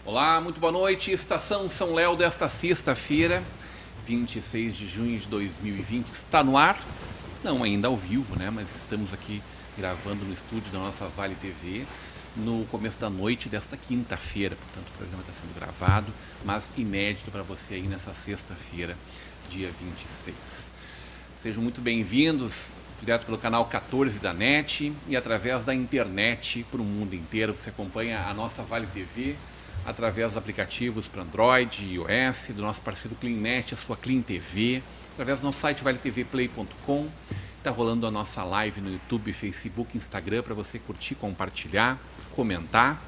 Olá, muito boa noite. Estação São Léo desta sexta-feira, 26 de junho de 2020. Está no ar, não ainda ao vivo, né? Mas estamos aqui gravando no estúdio da nossa Vale TV no começo da noite desta quinta-feira. Portanto, o programa está sendo gravado, mas inédito para você aí nessa sexta-feira, dia 26. Sejam muito bem-vindos, direto pelo canal 14 da NET e através da internet para o mundo inteiro. Você acompanha a nossa Vale TV através dos aplicativos para Android e iOS, do nosso parceiro CleanNet, a sua Clean TV, através do nosso site valetvplay.com. Está rolando a nossa live no YouTube, Facebook, Instagram, para você curtir, compartilhar, comentar.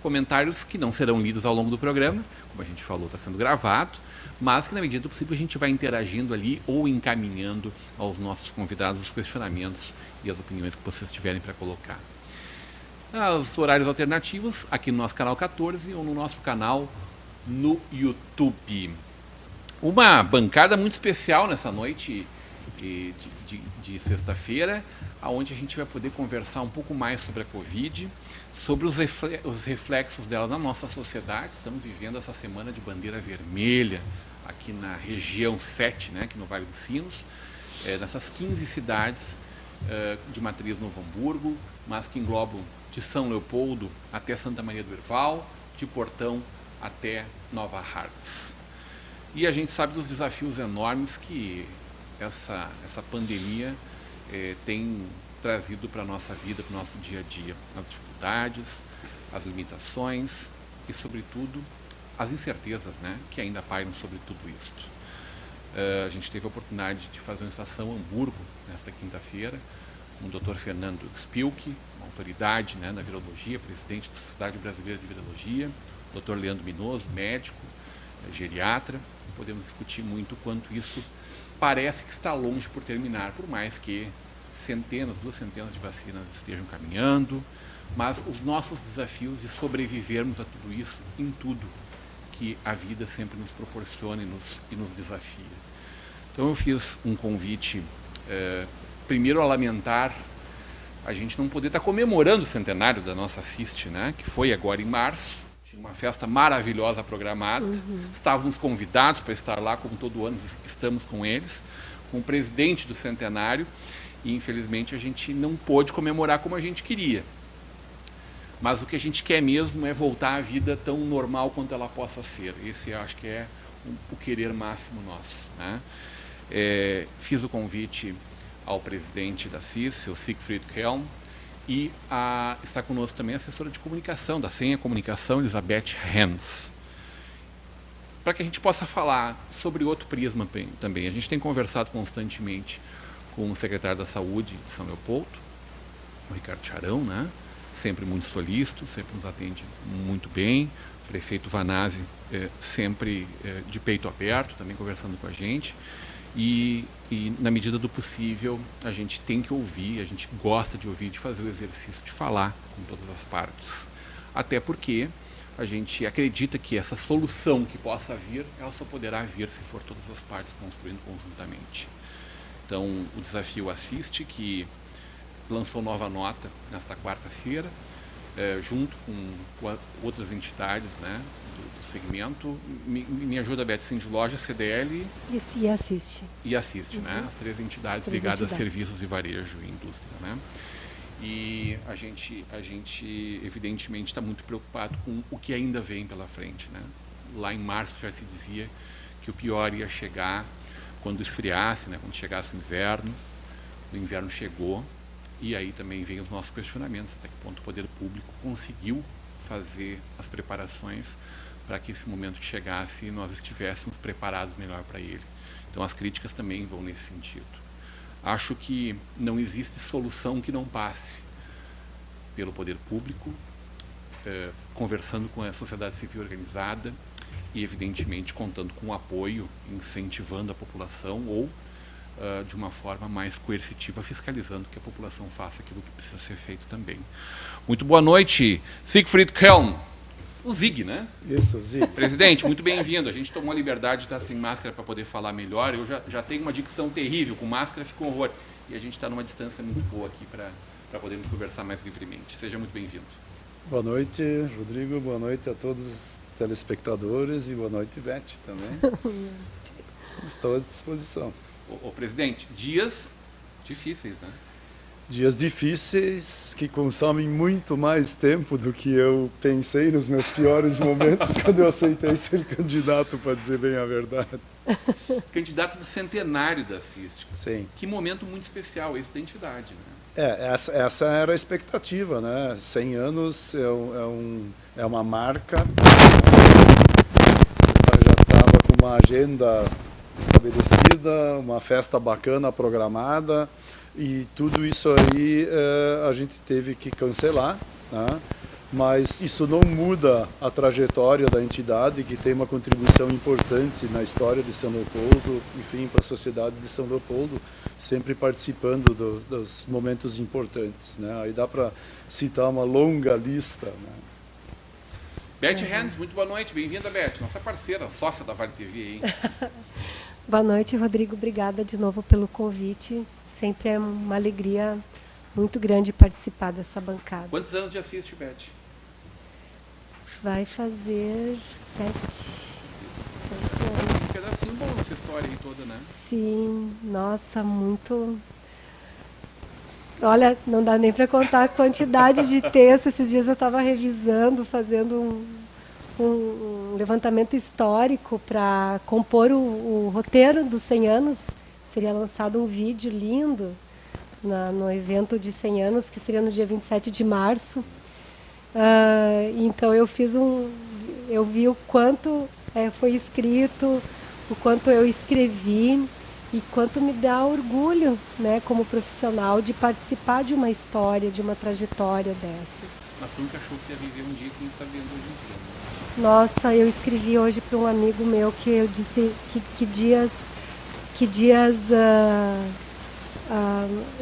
Comentários que não serão lidos ao longo do programa, como a gente falou, está sendo gravado, mas que na medida do possível a gente vai interagindo ali ou encaminhando aos nossos convidados os questionamentos e as opiniões que vocês tiverem para colocar. Os horários alternativos aqui no nosso canal 14 ou no nosso canal no YouTube. Uma bancada muito especial nessa noite de sexta-feira, onde a gente vai poder conversar um pouco mais sobre a Covid, sobre os reflexos dela na nossa sociedade. Estamos vivendo essa semana de bandeira vermelha aqui na região 7, né, aqui no Vale dos Sinos, nessas 15 cidades de matriz Novo Hamburgo, mas que englobam de São Leopoldo até Santa Maria do Herval, de Portão até Nova Hartz. E a gente sabe dos desafios enormes que essa pandemia tem trazido para a nossa vida, para o nosso dia a dia. As dificuldades, as limitações e, sobretudo, as incertezas, né, que ainda pairam sobre tudo isto. A gente teve a oportunidade de fazer uma estação Hamburgo nesta quinta-feira, com o Dr. Fernando Spilk, uma autoridade, né, na virologia, presidente da Sociedade Brasileira de Virologia, Dr. Leandro Minoso, médico, geriatra. Podemos discutir muito quanto isso parece que está longe por terminar, por mais que duas centenas de vacinas estejam caminhando, mas os nossos desafios de sobrevivermos a tudo isso, em tudo que a vida sempre nos proporciona e nos desafia. Então eu fiz um convite, primeiro a lamentar a gente não poder estar comemorando o centenário da nossa FIST, né, que foi agora em março. Tinha uma festa maravilhosa programada. Estávamos convidados para estar lá, como todo ano estamos com eles, com o presidente do centenário, e infelizmente a gente não pôde comemorar como a gente queria. Mas o que a gente quer mesmo é voltar à vida tão normal quanto ela possa ser. Esse eu acho que é o querer máximo nosso, né? Fiz o convite ao presidente da CIS, o Siegfried Kelm, e está conosco também a assessora de comunicação da Senha Comunicação, Elizabeth Hans, para que a gente possa falar sobre outro prisma também. A gente tem conversado constantemente com o secretário da Saúde de São Leopoldo, o Ricardo Charão, né? Sempre muito solícito, sempre nos atende muito bem. O prefeito Vanazzi sempre de peito aberto, também conversando com a gente. E na medida do possível a gente tem que ouvir, a gente gosta de ouvir, de fazer o exercício de falar com todas as partes. Até porque a gente acredita que essa solução que possa vir, ela só poderá vir se for todas as partes construindo conjuntamente. Então o desafio Assiste, que lançou nova nota nesta quarta-feira, junto com outras entidades, né, do segmento. Me ajuda, Beth, sim, de loja, CDL e Assiste. E Assiste, né? As três entidades ligadas a serviços e varejo e indústria, né? E a gente evidentemente está muito preocupado com o que ainda vem pela frente, né? Lá em março já se dizia que o pior ia chegar quando esfriasse, né? Quando chegasse o inverno. O inverno chegou. E aí também vem os nossos questionamentos, até que ponto o poder público conseguiu fazer as preparações para que esse momento que chegasse nós estivéssemos preparados melhor para ele. Então as críticas também vão nesse sentido. Acho que não existe solução que não passe pelo poder público, conversando com a sociedade civil organizada e, evidentemente, contando com o apoio, incentivando a população ou de uma forma mais coercitiva, fiscalizando que a população faça aquilo que precisa ser feito também. Muito boa noite, Siegfried Kelm. O Zig, né? Isso, Zig. Presidente, muito bem-vindo. A gente tomou a liberdade de estar sem máscara para poder falar melhor. Eu já tenho uma dicção terrível, com máscara fica um horror. E a gente está numa distância muito boa aqui para podermos conversar mais livremente. Seja muito bem-vindo. Boa noite, Rodrigo. Boa noite a todos os telespectadores e boa noite, Beth, também. Estou à disposição. Ô, presidente, dias difíceis, né? Dias difíceis que consomem muito mais tempo do que eu pensei nos meus piores momentos quando eu aceitei ser candidato, para dizer bem a verdade. Candidato do centenário da CIST. Sim. Que momento muito especial esse da entidade, né? Essa era a expectativa, né? 100 anos é uma marca. Já estava com uma agenda estabelecida, uma festa bacana programada, e tudo isso aí a gente teve que cancelar, né? Mas isso não muda a trajetória da entidade, que tem uma contribuição importante na história de São Leopoldo, enfim, para a sociedade de São Leopoldo, sempre participando dos momentos importantes, né? Aí dá para citar uma longa lista, né? Beth Hans, muito boa noite, bem-vinda, Beth, nossa parceira, sócia da Vale TV, hein? Boa noite, Rodrigo, obrigada de novo pelo convite, sempre é uma alegria muito grande participar dessa bancada. Quantos anos de assiste, Beth? Vai fazer 7 anos. Um pedacinho bom nessa história aí toda, né? Sim, nossa, muito... Olha, não dá nem para contar a quantidade de texto. Esses dias eu estava revisando, fazendo um levantamento histórico para compor o roteiro dos 100 anos. Seria lançado um vídeo lindo no evento de 100 anos, que seria no dia 27 de março. Então eu vi o quanto foi escrito, o quanto eu escrevi e quanto me dá orgulho, né, como profissional, de participar de uma história, de uma trajetória dessas. Mas tu nunca achou que ia viver um dia que a gente está vendo hoje em dia, né? Nossa, eu escrevi hoje para um amigo meu que eu disse que dias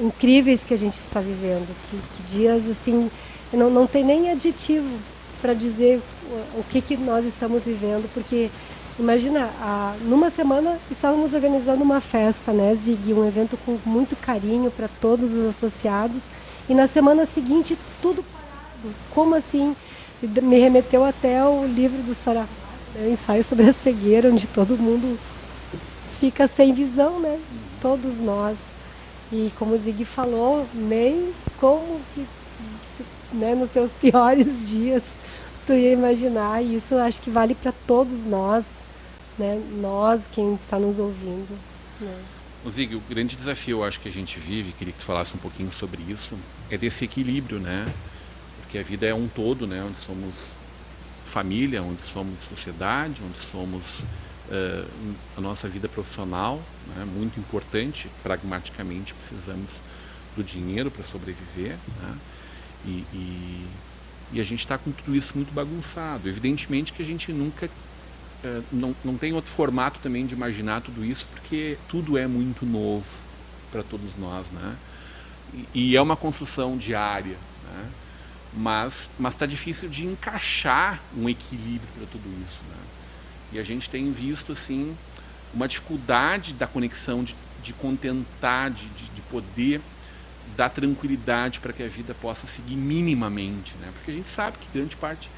incríveis que a gente está vivendo, que dias assim, não tem nem adjetivo para dizer o que nós estamos vivendo, porque imagina, numa semana estávamos organizando uma festa, né, Zig, um evento com muito carinho para todos os associados, e na semana seguinte tudo parado. Como assim? Me remeteu até ao livro do Saramago, né, o Ensaio sobre a Cegueira, onde todo mundo fica sem visão, né? Todos nós. E como o Zig falou, nem como que, né, nos teus piores dias tu ia imaginar. E isso acho que vale para todos nós, né? Nós, quem está nos ouvindo, né? O Zig, o grande desafio, eu acho, que a gente vive, queria que tu falasse um pouquinho sobre isso, é desse equilíbrio, né? Porque a vida é um todo, né? Onde somos família, onde somos sociedade, onde somos a nossa vida profissional, né? Muito importante, pragmaticamente precisamos do dinheiro para sobreviver, né? E a gente está com tudo isso muito bagunçado. Evidentemente que a gente nunca não tem outro formato também de imaginar tudo isso, porque tudo é muito novo para todos nós, né? E é uma construção diária, né? Mas está difícil de encaixar um equilíbrio para tudo isso, né? E a gente tem visto assim uma dificuldade da conexão, de contentar, de poder dar tranquilidade para que a vida possa seguir minimamente, né? Porque a gente sabe que grande parte,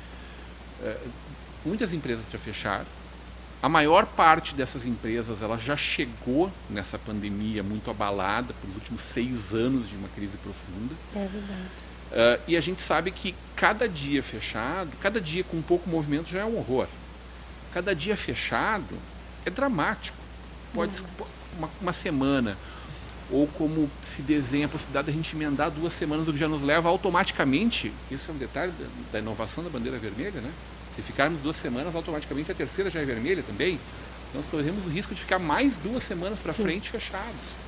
muitas empresas já fecharam. A maior parte dessas empresas ela já chegou nessa pandemia muito abalada pelos últimos 6 anos de uma crise profunda. É verdade. E a gente sabe que cada dia fechado, cada dia com pouco movimento já é um horror. Cada dia fechado é dramático. Pode ser uma semana, ou como se desenha a possibilidade de a gente emendar 2 semanas, o que já nos leva automaticamente, esse é um detalhe da inovação da bandeira vermelha, né? Se ficarmos 2 semanas, automaticamente a terceira já é vermelha também. Nós corremos o risco de ficar mais 2 semanas para frente fechados.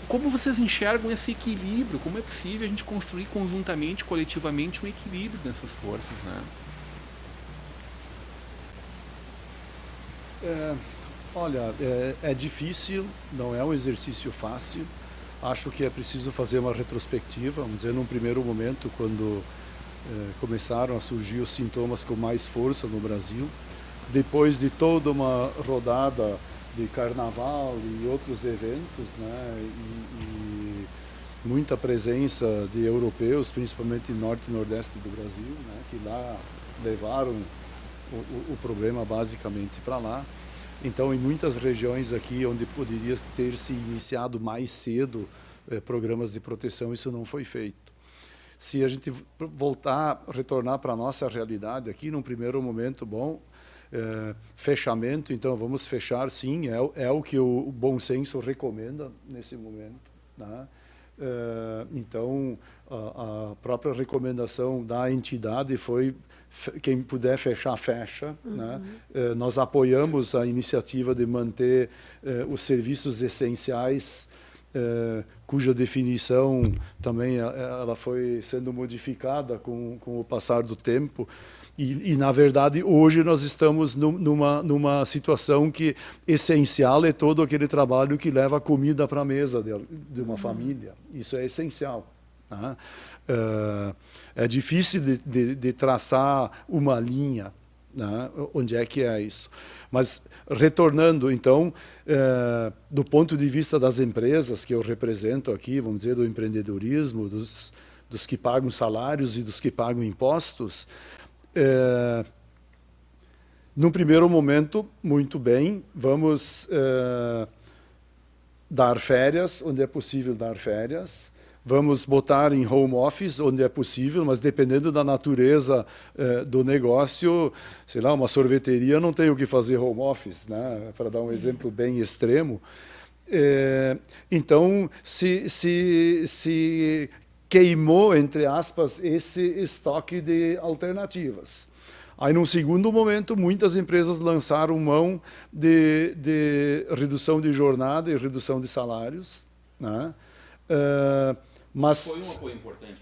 Como vocês enxergam esse equilíbrio? Como é possível a gente construir conjuntamente, coletivamente, um equilíbrio nessas forças, né? Olha, é difícil, não é um exercício fácil. Acho que é preciso fazer uma retrospectiva, vamos dizer, num primeiro momento, quando começaram a surgir os sintomas com mais força no Brasil. Depois de toda uma rodada de carnaval e outros eventos, né, muita presença de europeus, principalmente no norte e nordeste do Brasil, né, que lá levaram o problema basicamente para lá. Então, em muitas regiões aqui onde poderia ter se iniciado mais cedo programas de proteção, isso não foi feito. Se a gente retornar para a nossa realidade aqui, num primeiro momento, fechamento, então vamos fechar, sim, é o que o bom senso recomenda nesse momento, né? Então, a própria recomendação da entidade foi quem puder fechar, fecha. Né? Nós apoiamos a iniciativa de manter os serviços essenciais, cuja definição também ela foi sendo modificada com o passar do tempo. E, na verdade, hoje nós estamos numa situação que essencial é todo aquele trabalho que leva a comida para a mesa de uma família. Isso é essencial. Tá? É difícil de traçar uma linha, né? Onde é que é isso. Mas, retornando, então, do ponto de vista das empresas que eu represento aqui, vamos dizer, do empreendedorismo, dos que pagam salários e dos que pagam impostos, num primeiro momento, muito bem, vamos dar férias, onde é possível dar férias, vamos botar em home office, onde é possível, mas dependendo da natureza do negócio, sei lá, uma sorveteria não tem o que fazer home office, né? Para dar um exemplo bem extremo. Então, se queimou, entre aspas, esse estoque de alternativas. Aí, num segundo momento, muitas empresas lançaram mão de redução de jornada e redução de salários, né? Mas foi um apoio importante.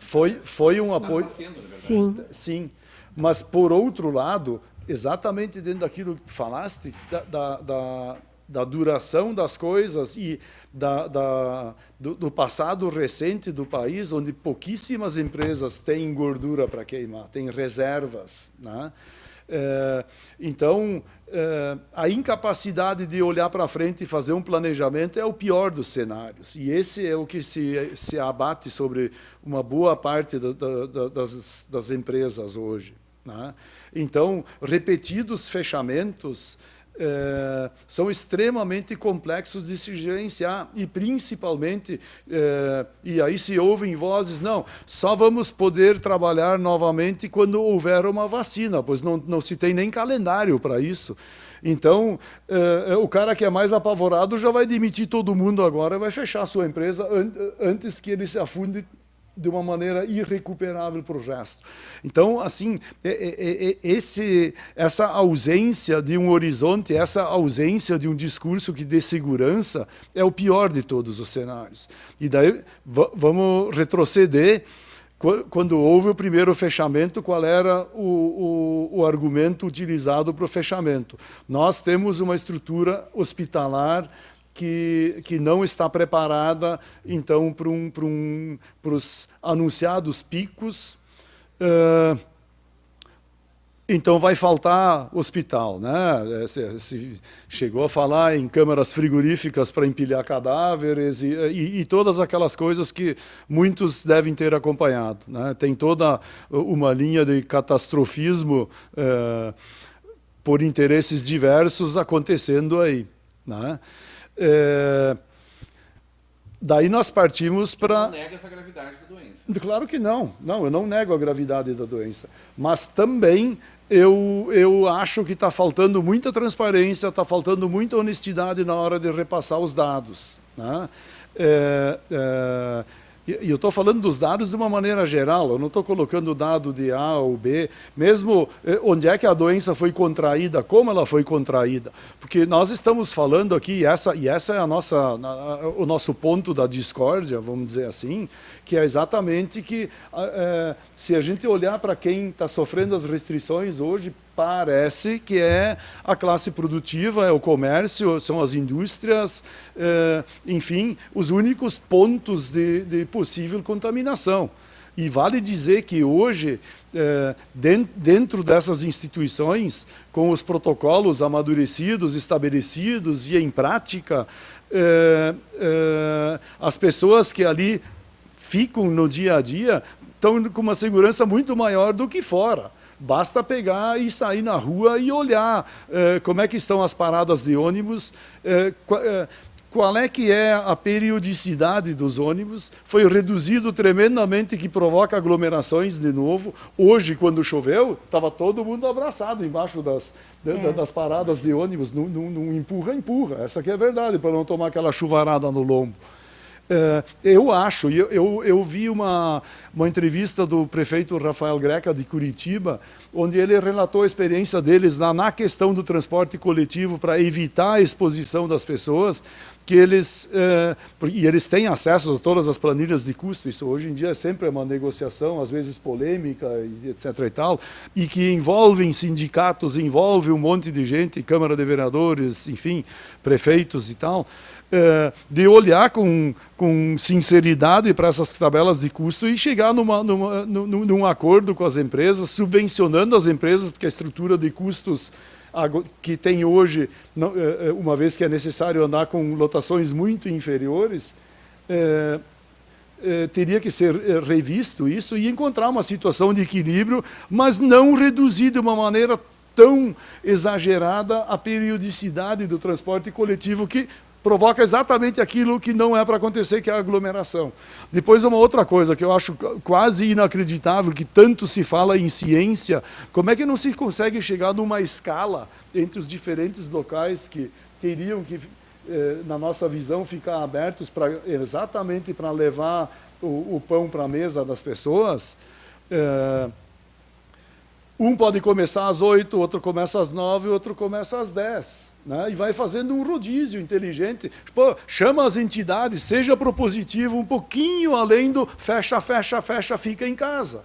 Foi um apoio. Está sendo, na verdade. Sim. Sim. Mas, por outro lado, exatamente dentro daquilo que tu falaste, da duração das coisas e do passado recente do país, onde pouquíssimas empresas têm gordura para queimar, têm reservas, né? Então, a incapacidade de olhar para frente e fazer um planejamento é o pior dos cenários. E esse é o que se abate sobre uma boa parte das empresas hoje, né? Então, repetidos fechamentos são extremamente complexos de se gerenciar e, principalmente, e aí se ouvem vozes, não, só vamos poder trabalhar novamente quando houver uma vacina, pois não se tem nem calendário para isso. Então, o cara que é mais apavorado já vai demitir todo mundo agora, vai fechar a sua empresa antes que ele se afunde de uma maneira irrecuperável para o resto. Então, assim, essa ausência de um horizonte, essa ausência de um discurso que dê segurança, é o pior de todos os cenários. E daí, vamos retroceder. Quando houve o primeiro fechamento, qual era o argumento utilizado para o fechamento? Nós temos uma estrutura hospitalar que não está preparada, então, para os anunciados picos, então vai faltar hospital, né? Se chegou a falar em câmaras frigoríficas para empilhar cadáveres e todas aquelas coisas que muitos devem ter acompanhado, né? Tem toda uma linha de catastrofismo por interesses diversos acontecendo aí, né? Daí nós partimos para... Não nega essa gravidade da doença. Claro que não. Não, eu não nego a gravidade da doença. Mas também eu acho que está faltando muita transparência, está faltando muita honestidade na hora de repassar os dados, né? E eu estou falando dos dados de uma maneira geral, eu não estou colocando o dado de A ou B, mesmo onde é que a doença foi contraída, como ela foi contraída. Porque nós estamos falando aqui, e essa é o nosso ponto da discórdia, vamos dizer assim, que é exatamente que se a gente olhar para quem está sofrendo as restrições hoje, parece que é a classe produtiva, é o comércio, são as indústrias, enfim, os únicos pontos de possível contaminação. E vale dizer que hoje, dentro dessas instituições, com os protocolos amadurecidos, estabelecidos e em prática, as pessoas que ali ficam no dia a dia estão com uma segurança muito maior do que fora. Basta pegar e sair na rua e olhar como é que estão as paradas de ônibus, qual é que é a periodicidade dos ônibus. Foi reduzido tremendamente, que provoca aglomerações de novo. Hoje, quando choveu, estava todo mundo abraçado embaixo das paradas de ônibus, num empurra-empurra. Essa aqui é a verdade, para não tomar aquela chuvarada no lombo. Eu acho, eu vi uma entrevista do prefeito Rafael Greca de Curitiba, onde ele relatou a experiência deles na questão do transporte coletivo para evitar a exposição das pessoas, que eles têm acesso a todas as planilhas de custo. Isso hoje em dia é sempre uma negociação, às vezes polêmica, etc. e tal, e que envolvem sindicatos, envolve um monte de gente, Câmara de Vereadores, enfim, prefeitos e tal. De olhar com sinceridade para essas tabelas de custo e chegar num acordo com as empresas, subvencionando as empresas, porque a estrutura de custos que tem hoje, uma vez que é necessário andar com lotações muito inferiores, teria que ser revisto isso e encontrar uma situação de equilíbrio, mas não reduzir de uma maneira tão exagerada a periodicidade do transporte coletivo, que provoca exatamente aquilo que não é para acontecer, que é a aglomeração. Depois, uma outra coisa que eu acho quase inacreditável, que tanto se fala em ciência, como é que não se consegue chegar numa escala entre os diferentes locais que teriam que, na nossa visão, ficar abertos exatamente para levar o pão para a mesa das pessoas? Um pode começar às 8, outro começa às 9, outro começa às 10. Né? E vai fazendo um rodízio inteligente. Pô, chama as entidades, seja propositivo, um pouquinho além do fecha, fecha, fecha, fica em casa.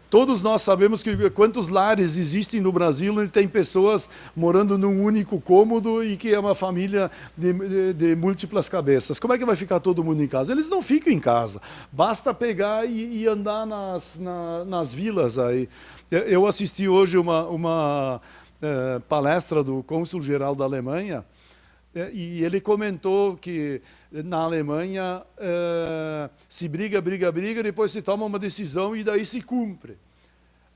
Todos nós sabemos que quantos lares existem no Brasil onde tem pessoas morando num único cômodo e que é uma família de múltiplas cabeças. Como é que vai ficar todo mundo em casa? Eles não ficam em casa. Basta pegar e andar nas vilas aí. Eu assisti hoje uma palestra do cônsul-geral da Alemanha, e ele comentou que na Alemanha se briga, depois se toma uma decisão e daí se cumpre.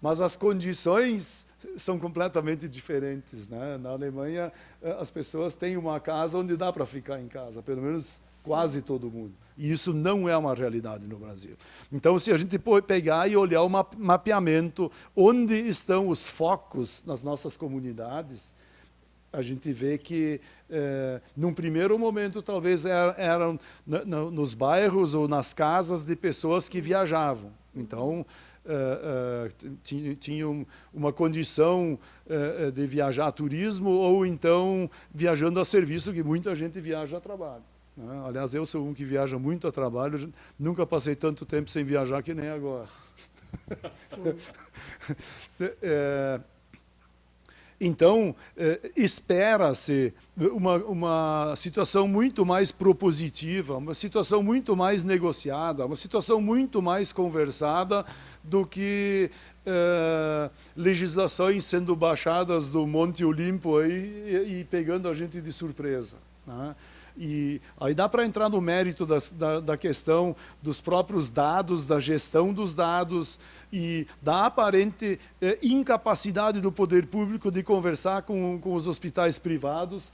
Mas as condições são completamente diferentes, né? Na Alemanha, as pessoas têm uma casa onde dá para ficar em casa, pelo menos quase todo mundo. E isso não é uma realidade no Brasil. Então, se a gente pegar e olhar o mapeamento, onde estão os focos nas nossas comunidades, a gente vê que, num primeiro momento, talvez eram nos bairros ou nas casas de pessoas que viajavam. Então, tinham uma condição de viajar a turismo ou então viajando a serviço, que muita gente viaja a trabalho. Né? Aliás, eu sou um que viaja muito a trabalho, nunca passei tanto tempo sem viajar que nem agora. Então, espera-se uma situação muito mais propositiva, uma situação muito mais negociada, uma situação muito mais conversada do que legislações sendo baixadas do Monte Olimpo aí, e pegando a gente de surpresa. Né? E aí dá para entrar no mérito da questão dos próprios dados, da gestão dos dados e da aparente incapacidade do poder público de conversar com os hospitais privados.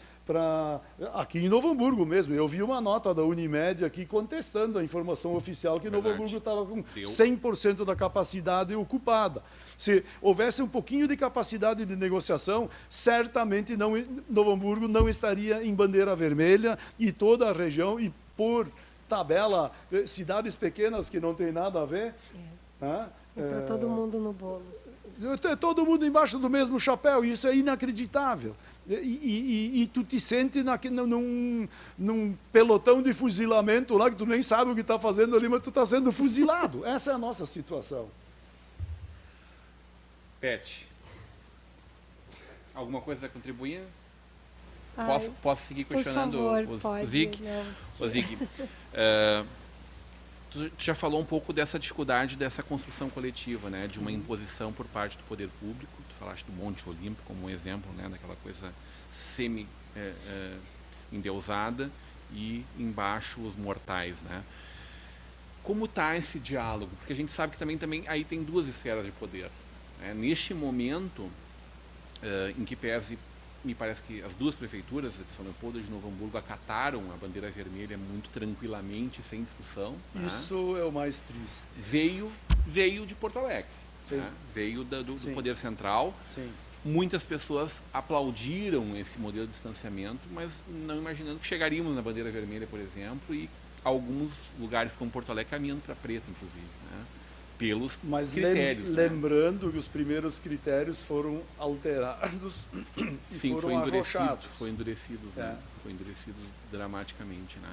Aqui em Novo Hamburgo mesmo, eu vi uma nota da Unimed aqui contestando a informação oficial que Novo Hamburgo estava com 100% da capacidade ocupada. Se houvesse um pouquinho de capacidade de negociação, certamente Novo Hamburgo não estaria em bandeira vermelha e toda a região, e por tabela, cidades pequenas que não tem nada a ver. Né? Então todo mundo no bolo. Todo mundo embaixo do mesmo chapéu, isso é inacreditável. E tu te sente num pelotão de fuzilamento lá, que tu nem sabe o que está fazendo ali, mas tu está sendo fuzilado. Essa é a nossa situação. Pet, alguma coisa a contribuir? Posso seguir questionando o Zig? O Zig, tu já falou um pouco dessa dificuldade dessa construção coletiva, né, de uma imposição por parte do poder público. Tu falaste do Monte Olimpo como um exemplo, né, daquela coisa semi-endeusada e embaixo os mortais, né? como está esse diálogo? Porque a gente sabe que também aí tem duas esferas de poder. Né? Neste momento, em que pese, me parece que as duas prefeituras, de São Leopoldo e de Novo Hamburgo, acataram a bandeira vermelha muito tranquilamente, sem discussão. Isso é o mais triste. Veio de Porto Alegre, né? Veio do poder central. Sim. Muitas pessoas aplaudiram esse modelo de distanciamento, mas não imaginando que chegaríamos na bandeira vermelha, por exemplo, e alguns lugares como Porto Alegre caminhando para preta, inclusive, né? Pelos critérios. Lembrando que os primeiros critérios foram alterados e Sim, foram arrochados. Foi endurecido, né? Foi endurecido dramaticamente, né?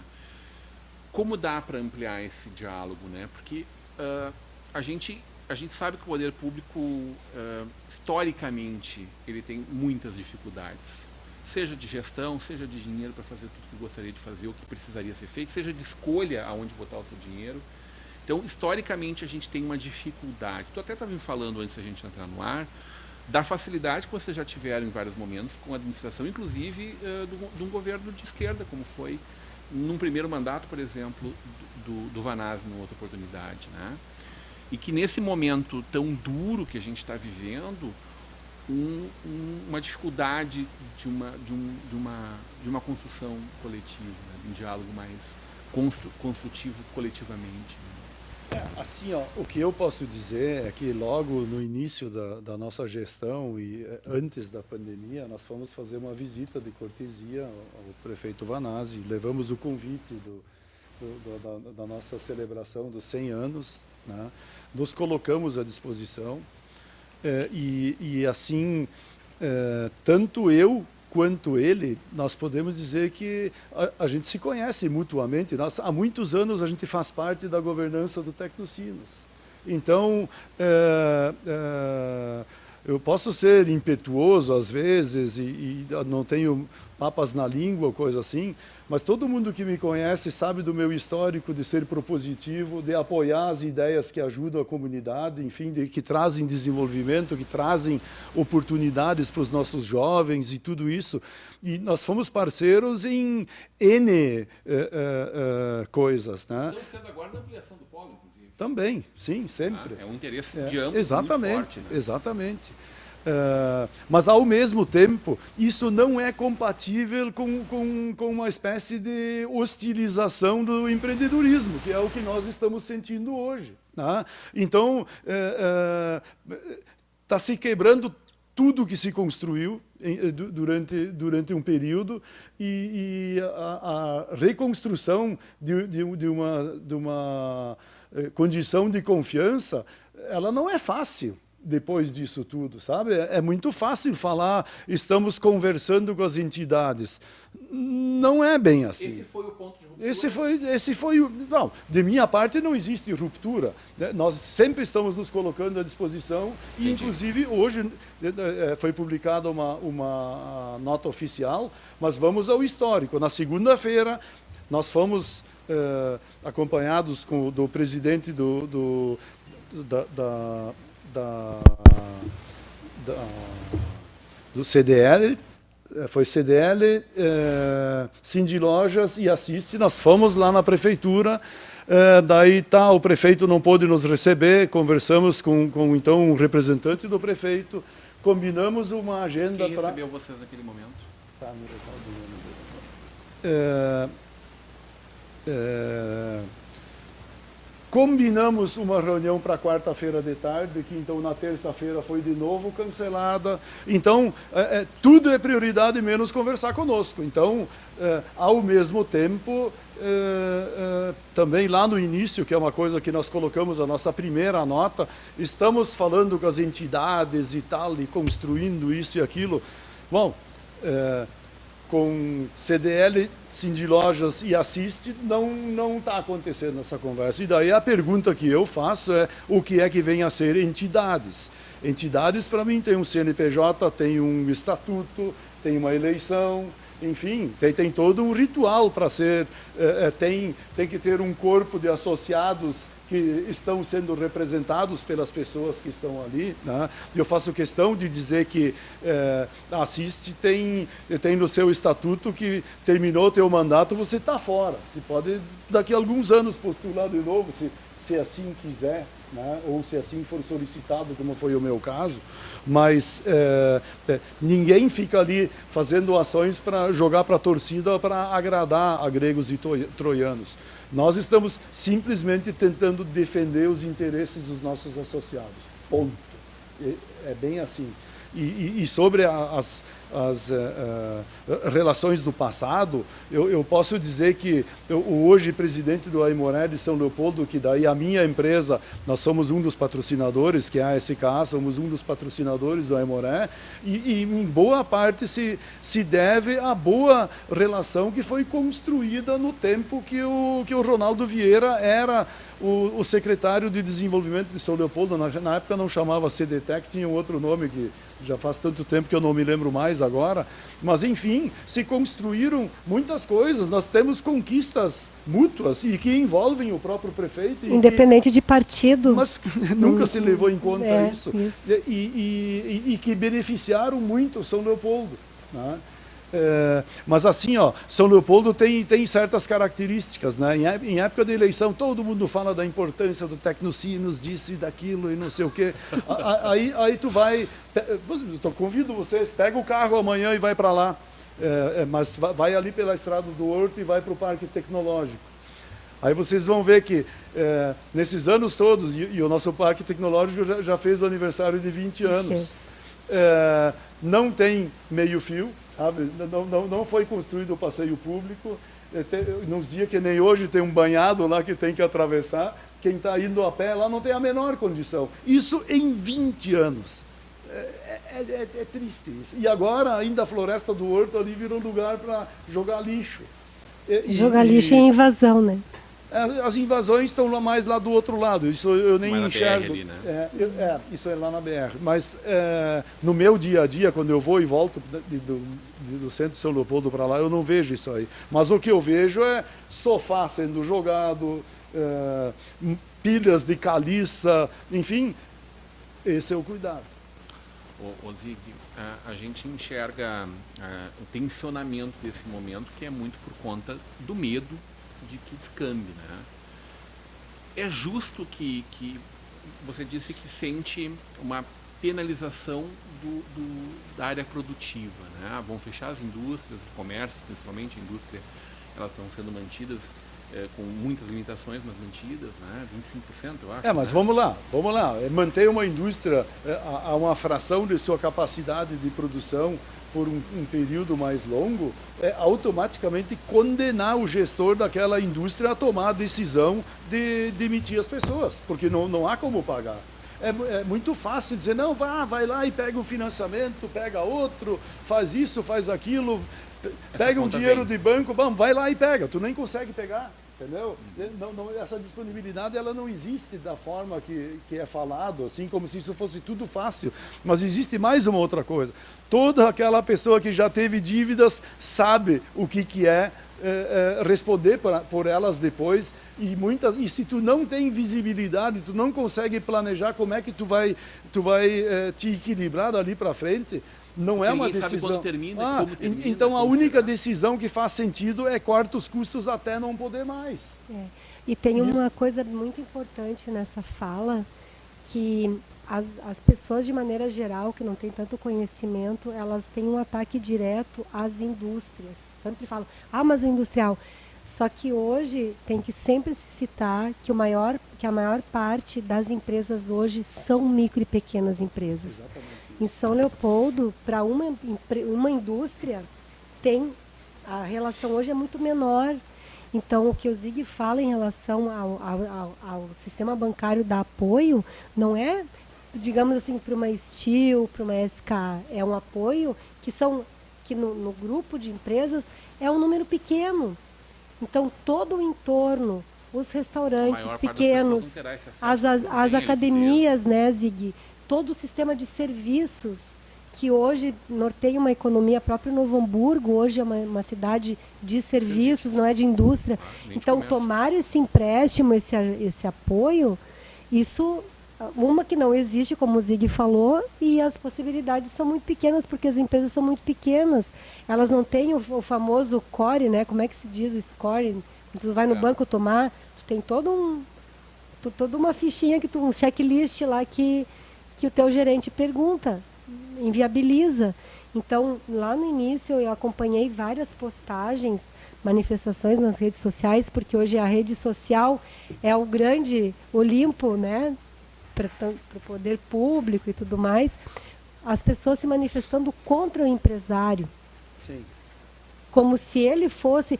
Como dá para ampliar esse diálogo, né? Porque a gente sabe que o poder público, historicamente, ele tem muitas dificuldades. Seja de gestão, seja de dinheiro para fazer tudo que gostaria de fazer, o que precisaria ser feito, seja de escolha aonde botar o seu dinheiro. Então, historicamente, a gente tem uma dificuldade. Tu até estava me falando, antes da gente entrar no ar, da facilidade que vocês já tiveram em vários momentos com a administração, inclusive de um governo de esquerda, como foi num primeiro mandato, por exemplo, do Vanazzi, numa outra oportunidade, né? E que nesse momento tão duro que a gente está vivendo, uma dificuldade de uma construção coletiva, né? De um diálogo mais construtivo coletivamente, né? Assim, o que eu posso dizer é que logo no início da nossa gestão e antes da pandemia, nós fomos fazer uma visita de cortesia ao prefeito Vanazzi, levamos o convite da nossa celebração dos 100 anos, né? Nos colocamos à disposição e assim, tanto eu quanto ele, nós podemos dizer que a gente se conhece mutuamente. Há muitos anos a gente faz parte da governança do Tecnocinos. Então, eu posso ser impetuoso às vezes e não tenho papas na língua, coisa assim, mas todo mundo que me conhece sabe do meu histórico de ser propositivo, de apoiar as ideias que ajudam a comunidade, enfim, que trazem desenvolvimento, que trazem oportunidades para os nossos jovens e tudo isso. E nós fomos parceiros em N coisas, né? Estamos sendo agora na ampliação do polo, inclusive. Também, sim, sempre. É um interesse de ambos exatamente, muito forte, né? Exatamente. Mas, ao mesmo tempo, isso não é compatível com uma espécie de hostilização do empreendedorismo, que é o que nós estamos sentindo hoje. Né? Então, está se quebrando tudo que se construiu durante um período e a reconstrução de uma condição de confiança, ela não é fácil. Depois disso tudo, sabe? É muito fácil falar, estamos conversando com as entidades. Não é bem assim. Esse foi o ponto de ruptura? Esse foi o... Não, de minha parte não existe ruptura. Nós sempre estamos nos colocando à disposição e, inclusive, hoje foi publicada uma nota oficial, mas vamos ao histórico. Na segunda-feira, nós fomos acompanhados do presidente do CDL, foi CDL, Cindy Lojas e Assiste. Nós fomos lá na prefeitura, daí o prefeito não pôde nos receber, conversamos com então um representante do prefeito, combinamos uma agenda para... Quem recebeu vocês naquele momento? Tá, me recordo o nome dele. Combinamos uma reunião para quarta-feira de tarde, que então na terça-feira foi de novo cancelada. Então, tudo é prioridade menos conversar conosco. Então, ao mesmo tempo, também lá no início, que é uma coisa que nós colocamos a nossa primeira nota, estamos falando com as entidades e tal, e construindo isso e aquilo. Bom, com CDL, Cindy Lojas e Assiste, não está acontecendo essa conversa. E daí a pergunta que eu faço é o que é que vem a ser entidades. Entidades, para mim, tem um CNPJ, tem um estatuto, tem uma eleição, enfim, tem todo um ritual para ser... Tem que ter um corpo de associados que estão sendo representados pelas pessoas que estão ali, né? Eu faço questão de dizer que a Assist tem no seu estatuto que terminou o teu mandato, você está fora. Você pode, daqui a alguns anos, postular de novo, se assim quiser, né? Ou se assim for solicitado, como foi o meu caso. Mas ninguém fica ali fazendo ações para jogar para a torcida para agradar a gregos e troianos. Nós estamos simplesmente tentando defender os interesses dos nossos associados. Ponto. É bem assim. E sobre as relações do passado, eu posso dizer que o hoje presidente do Aimoré de São Leopoldo, que daí a minha empresa, nós somos um dos patrocinadores, que é a SK, somos um dos patrocinadores do Aimoré, e em boa parte se deve à boa relação que foi construída no tempo que o Ronaldo Vieira era o secretário de desenvolvimento de São Leopoldo. Na época não chamava CDTEC, tinha um outro nome que já faz tanto tempo que eu não me lembro mais agora, mas enfim, se construíram muitas coisas, nós temos conquistas mútuas e que envolvem o próprio prefeito. Independente de partido. Mas nunca se levou em conta isso. Isso. E que beneficiaram muito São Leopoldo, né? Mas assim, São Leopoldo tem certas características, né? Em época de eleição, todo mundo fala da importância do Tecnocinos, disso e daquilo e não sei o quê. Aí tu vai, eu convido vocês, pega o carro amanhã e vai para lá, mas vai ali pela Estrada do Horto e vai para o Parque Tecnológico. Aí vocês vão ver que nesses anos todos, e o nosso Parque Tecnológico já fez o aniversário de 20 anos, não tem meio-fio, sabe? Não foi construído o passeio público. Nos dias que nem hoje tem um banhado lá que tem que atravessar. Quem está indo a pé lá não tem a menor condição. Isso em 20 anos. É triste isso. E agora ainda a Floresta do Horto ali virou lugar para jogar lixo. Jogar lixo é invasão, né? As invasões estão mais lá do outro lado, isso eu nem enxergo. BR ali, né? Isso é lá na BR. Mas no meu dia a dia, quando eu vou e volto do centro de São Leopoldo para lá, eu não vejo isso aí. Mas o que eu vejo é sofá sendo jogado, pilhas de caliça, enfim, esse é o cuidado. Ô Zig, a gente enxerga o tensionamento desse momento, que é muito por conta do medo de que descambe, né? É justo que você disse que sente uma penalização da área produtiva, né? Vão fechar as indústrias, os comércios, principalmente a indústria, elas estão sendo mantidas com muitas limitações, mas mantidas, né? 25%, eu acho. Mas vamos lá. Manter uma indústria a uma fração de sua capacidade de produção por um período mais longo, é automaticamente condenar o gestor daquela indústria a tomar a decisão de demitir as pessoas, porque não há como pagar. É muito fácil dizer, não, vai lá e pega um financiamento, pega outro, faz isso, faz aquilo, pega um dinheiro de banco, vai lá e pega, tu nem consegue pegar. Entendeu? Essa disponibilidade ela não existe da forma que é falado, assim como se isso fosse tudo fácil. Mas existe mais uma outra coisa. Toda aquela pessoa que já teve dívidas sabe o que é responder por elas depois. E se tu não tem visibilidade, tu não consegue planejar como é que tu vai te equilibrar dali para frente. Não é uma decisão. Sabe quando termina, como termina, então a única decisão que faz sentido é corta os custos até não poder mais. E tem uma coisa muito importante nessa fala, que as pessoas de maneira geral que não têm tanto conhecimento, elas têm um ataque direto às indústrias. Sempre falam, mas o industrial. Só que hoje tem que sempre se citar que a maior parte das empresas hoje são micro e pequenas empresas. Exatamente. Em São Leopoldo, para uma indústria, a relação hoje é muito menor. Então, o que o Zig fala em relação ao sistema bancário dar apoio, não é, digamos assim, para uma Steel, para uma SK, é um apoio que no grupo de empresas é um número pequeno. Então, todo o entorno, os restaurantes pequenos, as academias, né, Zig? Todo o sistema de serviços que hoje norteia uma economia. Próprio Novo Hamburgo hoje é uma cidade de serviços, não é de indústria. Então, tomar esse empréstimo, esse apoio, isso, uma que não existe, como o Zig falou, e as possibilidades são muito pequenas, porque as empresas são muito pequenas. Elas não têm o famoso core, né? Como é que se diz o score? Tu vai no banco tomar, tu tem toda uma fichinha, um checklist lá que o teu gerente pergunta, inviabiliza. Então, lá no início, eu acompanhei várias postagens, manifestações nas redes sociais, porque hoje a rede social é o grande Olimpo, né, para o poder público e tudo mais. As pessoas se manifestando contra o empresário. Sim. Como se ele fosse,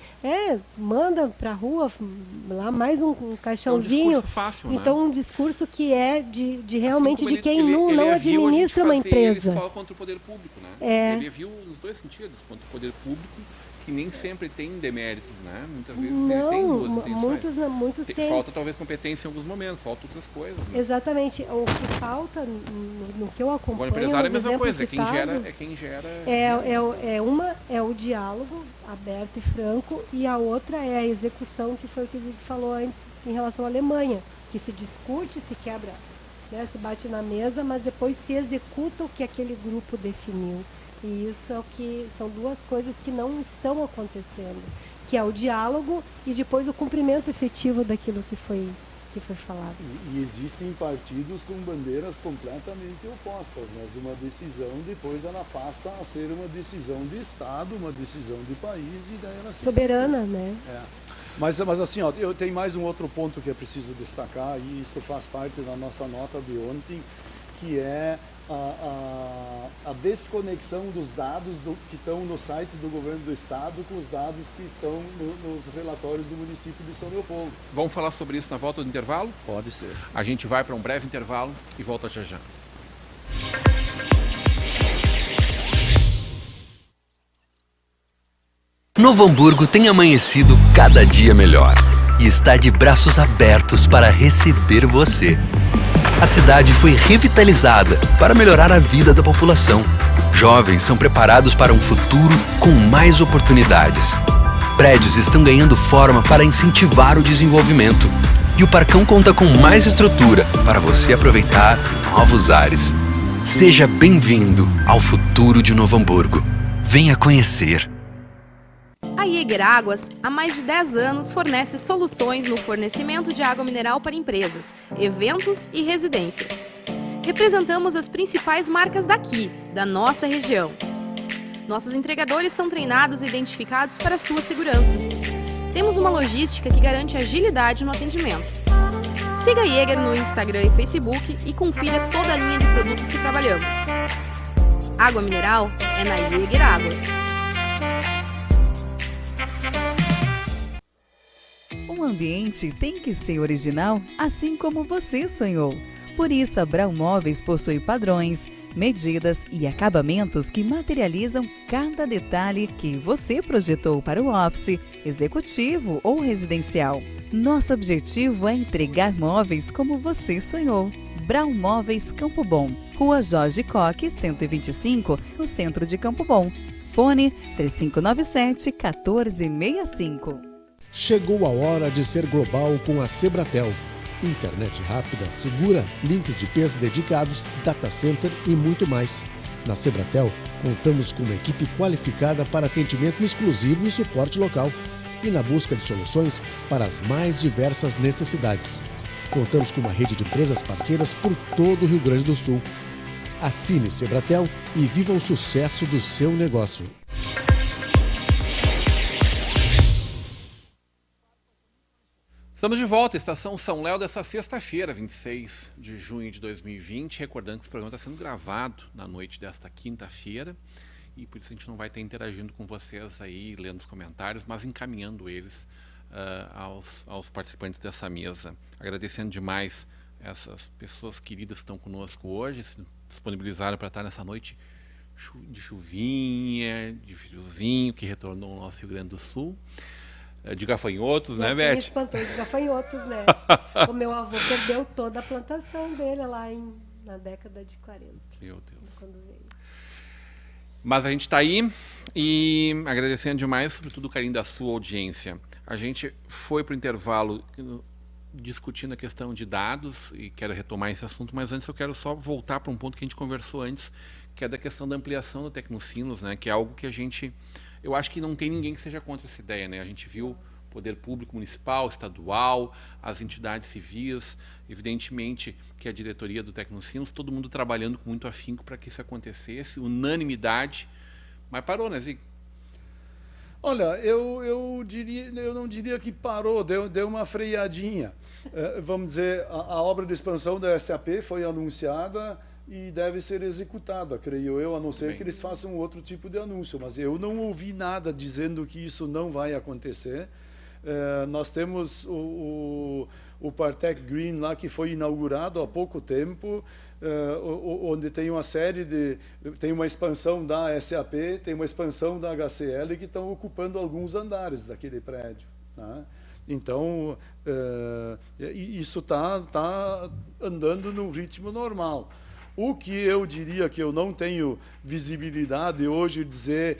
manda para a rua lá mais um caixãozinho. É um discurso fácil, então, né? Um discurso que é de realmente assim de quem não administra uma empresa. Ele só contra o poder público, né? Ele viu nos dois sentidos, contra o poder público, que nem sempre tem deméritos, né? Muitas vezes ele tem duas intenções. Muitos têm. Falta talvez competência em alguns momentos, falta outras coisas. Né? Exatamente. O que falta, no que eu acompanho, o empresário é a mesma coisa, citados, é quem gera... Uma é o diálogo aberto e franco, e a outra é a execução, que foi o que o Zig falou antes em relação à Alemanha, que se discute, se quebra, né, se bate na mesa, mas depois se executa o que aquele grupo definiu. E isso é são duas coisas que não estão acontecendo, que é o diálogo e depois o cumprimento efetivo daquilo que foi falado. E existem partidos com bandeiras completamente opostas, mas uma decisão depois ela passa a ser uma decisão de Estado, uma decisão de país, e daí ela se soberana, né? Mas assim, ó, eu tenho mais um outro ponto que é preciso destacar, e isso faz parte da nossa nota de ontem, que é a desconexão dos dados que estão no site do governo do estado com os dados que estão nos relatórios do município de São Leopoldo. Vamos falar sobre isso na volta do intervalo? Pode ser. A gente vai para um breve intervalo e volta já já. Novo Hamburgo tem amanhecido cada dia melhor e está de braços abertos para receber você. A cidade foi revitalizada para melhorar a vida da população. Jovens são preparados para um futuro com mais oportunidades. Prédios estão ganhando forma para incentivar o desenvolvimento. E o Parcão conta com mais estrutura para você aproveitar novos ares. Seja bem-vindo ao futuro de Novo Hamburgo. Venha conhecer. A Jäger Águas, há mais de 10 anos, fornece soluções no fornecimento de água mineral para empresas, eventos e residências. Representamos as principais marcas daqui, da nossa região. Nossos entregadores são treinados e identificados para a sua segurança. Temos uma logística que garante agilidade no atendimento. Siga a Jäger no Instagram e Facebook e confira toda a linha de produtos que trabalhamos. Água mineral é na Jäger Águas. Um ambiente tem que ser original, assim como você sonhou. Por isso, a Brown Móveis possui padrões, medidas e acabamentos que materializam cada detalhe que você projetou para o office, executivo ou residencial. Nosso objetivo é entregar móveis como você sonhou. Brown Móveis Campo Bom, Rua Jorge Coque, 125, no centro de Campo Bom. Fone 3597-1465. Chegou a hora de ser global com a Sebratel. Internet rápida, segura, links de peso dedicados, data center e muito mais. Na Sebratel, contamos com uma equipe qualificada para atendimento exclusivo e suporte local. E na busca de soluções para as mais diversas necessidades. Contamos com uma rede de empresas parceiras por todo o Rio Grande do Sul. Assine Sebratel e viva o sucesso do seu negócio. Estamos de volta, Estação São Léo, dessa sexta-feira, 26 de junho de 2020. Recordando que esse programa está sendo gravado na noite desta quinta-feira e por isso a gente não vai estar interagindo com vocês aí, lendo os comentários, mas encaminhando eles aos participantes dessa mesa. Agradecendo demais essas pessoas queridas que estão conosco hoje, se disponibilizaram para estar nessa noite de chuvinha, de friozinho, que retornou ao nosso Rio Grande do Sul. De gafanhotos, né, Beth? Espantou de gafanhotos, né? O meu avô perdeu toda a plantação dele lá na década de 40. Meu Deus. Quando veio. Mas a gente está aí e agradecendo demais, sobretudo, o carinho da sua audiência. A gente foi para o intervalo discutindo a questão de dados e quero retomar esse assunto, mas antes eu quero só voltar para um ponto que a gente conversou antes, que é da questão da ampliação do Tecnocinos, né? Que é algo que eu acho que não tem ninguém que seja contra essa ideia, né? A gente viu poder público municipal, estadual, as entidades civis, evidentemente que a diretoria do Tecnocinos, todo mundo trabalhando com muito afinco para que isso acontecesse, unanimidade, mas parou, né, Zig? Olha, eu não diria que parou, deu uma freadinha. Vamos dizer, a obra de expansão da SAP foi anunciada e deve ser executada, creio eu, a não ser que eles façam outro tipo de anúncio. Mas eu não ouvi nada dizendo que isso não vai acontecer. Nós temos o Partec Green lá, que foi inaugurado há pouco tempo, onde tem uma série tem uma expansão da SAP, tem uma expansão da HCL, que estão ocupando alguns andares daquele prédio, né? Então, isso está andando num ritmo normal. O que eu diria que eu não tenho visibilidade hoje, dizer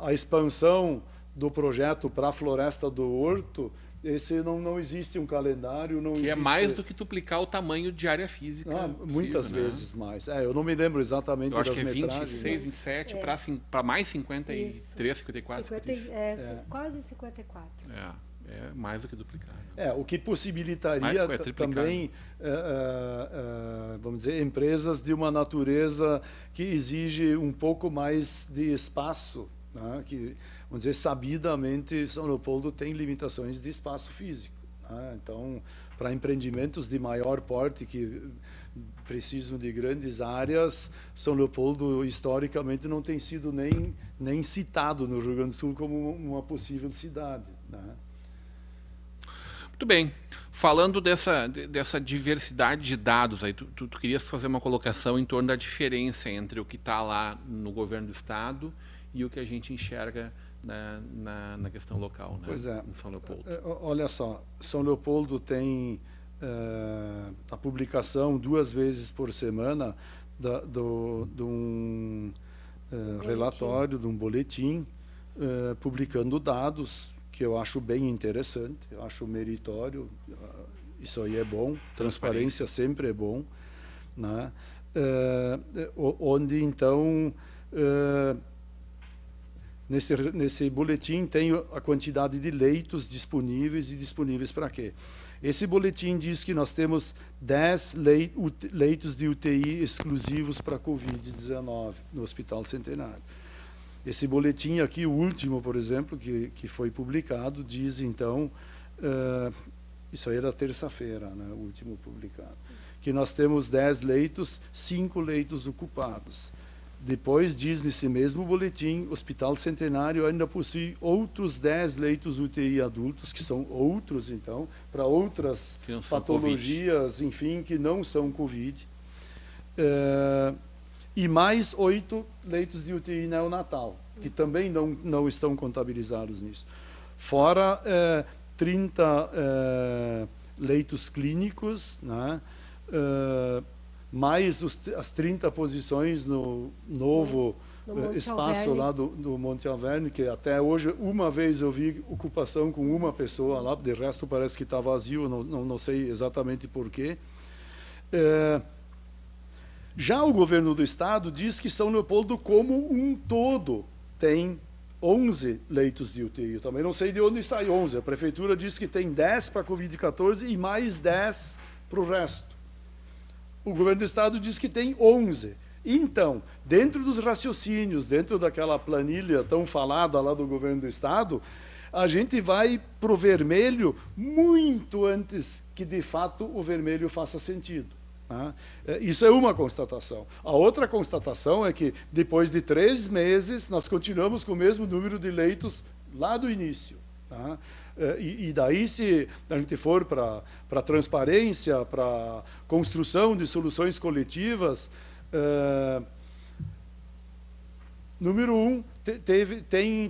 a expansão do projeto para a Floresta do Horto, esse não existe um calendário. Não que existe... é mais do que duplicar o tamanho de área física. Muitas possível, vezes, né? Mais. Eu não me lembro exatamente das metragens. Eu acho que é 26, 27, para mais 53, 54. 50, quase 54. É mais do que duplicar. O que possibilitaria também, vamos dizer, empresas de uma natureza que exige um pouco mais de espaço, né? Que, vamos dizer, sabidamente, São Leopoldo tem limitações de espaço físico, né? Então, para empreendimentos de maior porte que precisam de grandes áreas, São Leopoldo, historicamente, não tem sido nem citado no Rio Grande do Sul como uma possível cidade, né? Muito bem. Falando dessa diversidade de dados, aí tu querias fazer uma colocação em torno da diferença entre o que está lá no governo do Estado e o que a gente enxerga na questão local, né? Pois é. Em São Leopoldo. Olha só, São Leopoldo tem a publicação 2 vezes por semana de um relatório, de um boletim, publicando dados que eu acho bem interessante, eu acho meritório, isso aí é bom, transparência sempre é bom, né? Onde então nesse boletim tem a quantidade de leitos disponíveis e disponíveis para quê? Esse boletim diz que nós temos 10 leitos de UTI exclusivos para Covid-19 no Hospital Centenário. Esse boletim aqui, o último, por exemplo, que foi publicado, diz então, isso aí é da terça-feira, né, o último publicado, que nós temos 10 leitos, 5 leitos ocupados. Depois diz nesse mesmo boletim, Hospital Centenário ainda possui outros 10 leitos UTI adultos, que são outros, então, para outras patologias, COVID. Enfim, que não são Covid. E mais 8 leitos de UTI neonatal, que também não estão contabilizados nisso. Fora 30 leitos clínicos, né? Mais as 30 posições no novo espaço lá do Monte Alverne, que até hoje, uma vez eu vi ocupação com uma pessoa lá, de resto parece que está vazio, não sei exatamente porquê. Já o governo do Estado diz que São Leopoldo, como um todo, tem 11 leitos de UTI. Eu também não sei de onde sai 11. A prefeitura diz que tem 10 para a Covid-14 e mais 10 para o resto. O governo do Estado diz que tem 11. Então, dentro dos raciocínios, dentro daquela planilha tão falada lá do governo do Estado, a gente vai para o vermelho muito antes que, de fato, o vermelho faça sentido. Isso é uma constatação. A outra constatação é que, depois de 3 meses, nós continuamos com o mesmo número de leitos lá do início. E daí, se a gente for para transparência, para construção de soluções coletivas, número 1,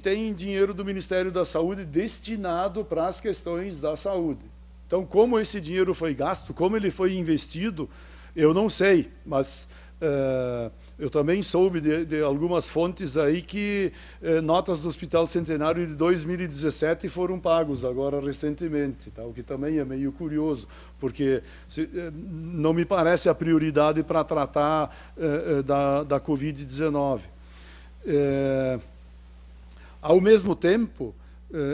tem dinheiro do Ministério da Saúde destinado para as questões da saúde. Então, como esse dinheiro foi gasto, como ele foi investido, eu não sei, mas Eu também soube de algumas fontes aí que notas do Hospital Centenário de 2017 foram pagos agora recentemente, tá? O que também é meio curioso, porque não me parece a prioridade para tratar da Covid-19. Ao mesmo tempo,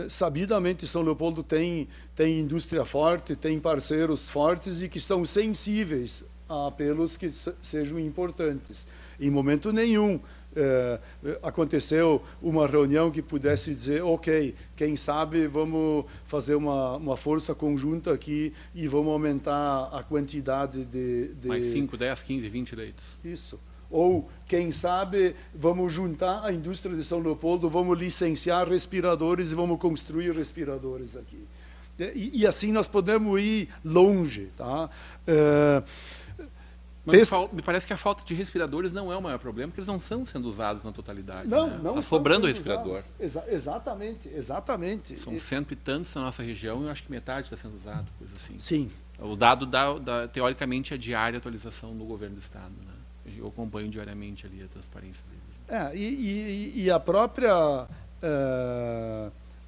sabidamente São Leopoldo tem indústria forte, tem parceiros fortes e que são sensíveis a apelos que sejam importantes. Em momento nenhum aconteceu uma reunião que pudesse dizer, ok, quem sabe vamos fazer uma força conjunta aqui e vamos aumentar a quantidade de... Mais 5, 10, 15, 20 leitos. Isso. Ou, quem sabe, vamos juntar a indústria de São Leopoldo, vamos licenciar respiradores e vamos construir respiradores aqui. E assim nós podemos ir longe. Tá? Mas me parece que a falta de respiradores não é o maior problema, porque eles não estão sendo usados na totalidade. Não está sobrando respirador. Exatamente. São 100 e tantos na nossa região e eu acho que metade está sendo usado, coisa assim. Sim. O dado, teoricamente, é diária atualização do governo do Estado. Né? Eu acompanho diariamente ali a transparência deles. E a própria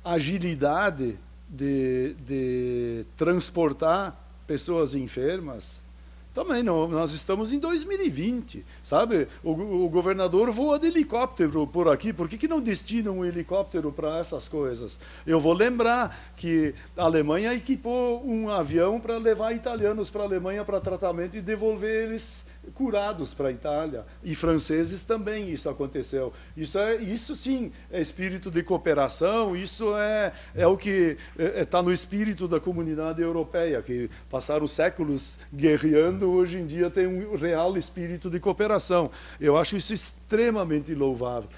agilidade de transportar pessoas enfermas. Também não, nós estamos em 2020, sabe? O governador voa de helicóptero por aqui, por que não destinam um helicóptero para essas coisas? Eu vou lembrar que a Alemanha equipou um avião para levar italianos para a Alemanha para tratamento e devolver eles curados para a Itália. E franceses também isso aconteceu. Isso sim é espírito de cooperação, isso é o que está no espírito da comunidade europeia, que passaram séculos guerreando, hoje em dia tem um real espírito de cooperação. Eu acho isso extremamente louvável.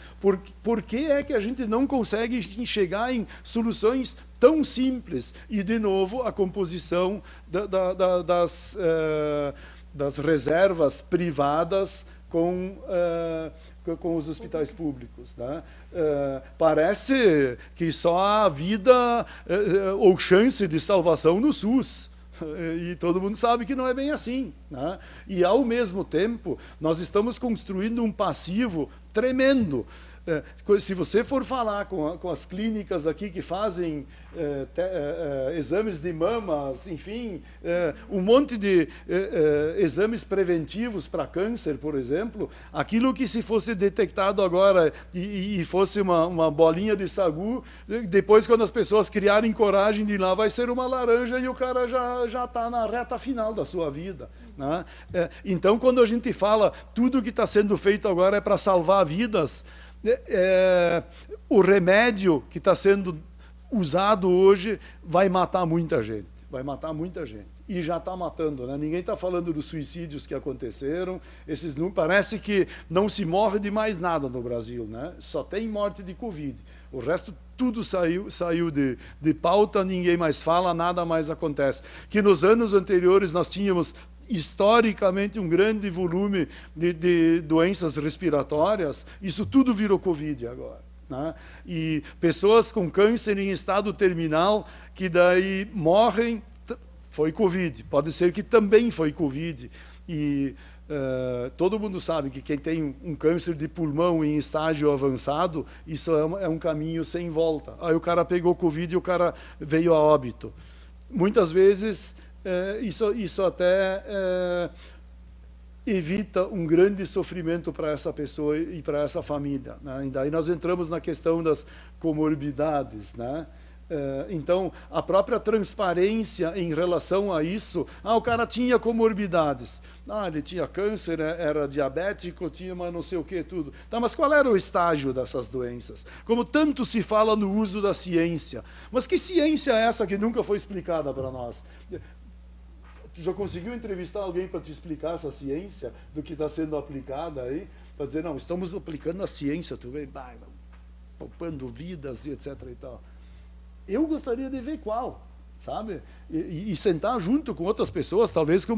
Por que é que a gente não consegue chegar em soluções tão simples? E, de novo, a composição das reservas privadas com os hospitais públicos. Né? Parece que só há vida ou chance de salvação no SUS. E todo mundo sabe que não é bem assim. Né? E, ao mesmo tempo, nós estamos construindo um passivo tremendo. Se você for falar com as clínicas aqui que fazem exames de mamas, enfim, um monte de exames preventivos para câncer, por exemplo, aquilo que se fosse detectado agora e fosse uma bolinha de sagu, depois quando as pessoas criarem coragem de ir lá, vai ser uma laranja e o cara já está na reta final da sua vida. Né? Então, quando a gente fala tudo que está sendo feito agora é para salvar vidas, o remédio que está sendo usado hoje vai matar muita gente. E já está matando. Né? Ninguém está falando dos suicídios que aconteceram. Parece que não se morre de mais nada no Brasil. Né? Só tem morte de Covid. O resto tudo saiu de pauta, ninguém mais fala, nada mais acontece. Que nos anos anteriores nós tínhamos historicamente um grande volume de doenças respiratórias, isso tudo virou Covid agora. Né? E pessoas com câncer em estado terminal, que daí morrem, foi Covid. Pode ser que também foi Covid. E todo mundo sabe que quem tem um câncer de pulmão em estágio avançado, isso é um caminho sem volta. Aí o cara pegou Covid e o cara veio a óbito. Muitas vezes isso até evita um grande sofrimento para essa pessoa e para essa família. Né? E daí nós entramos na questão das comorbidades. Né? Então, a própria transparência em relação a isso, o cara tinha comorbidades. Ele tinha câncer, era diabético, tinha mas não sei o que, tudo. Tá, mas qual era o estágio dessas doenças? Como tanto se fala no uso da ciência. Mas que ciência é essa que nunca foi explicada para nós? Tu já conseguiu entrevistar alguém para te explicar essa ciência do que está sendo aplicada aí? Para dizer, não, estamos aplicando a ciência, tu vê, poupando vidas e etc. e tal. Eu gostaria de ver qual, sabe? E sentar junto com outras pessoas, talvez com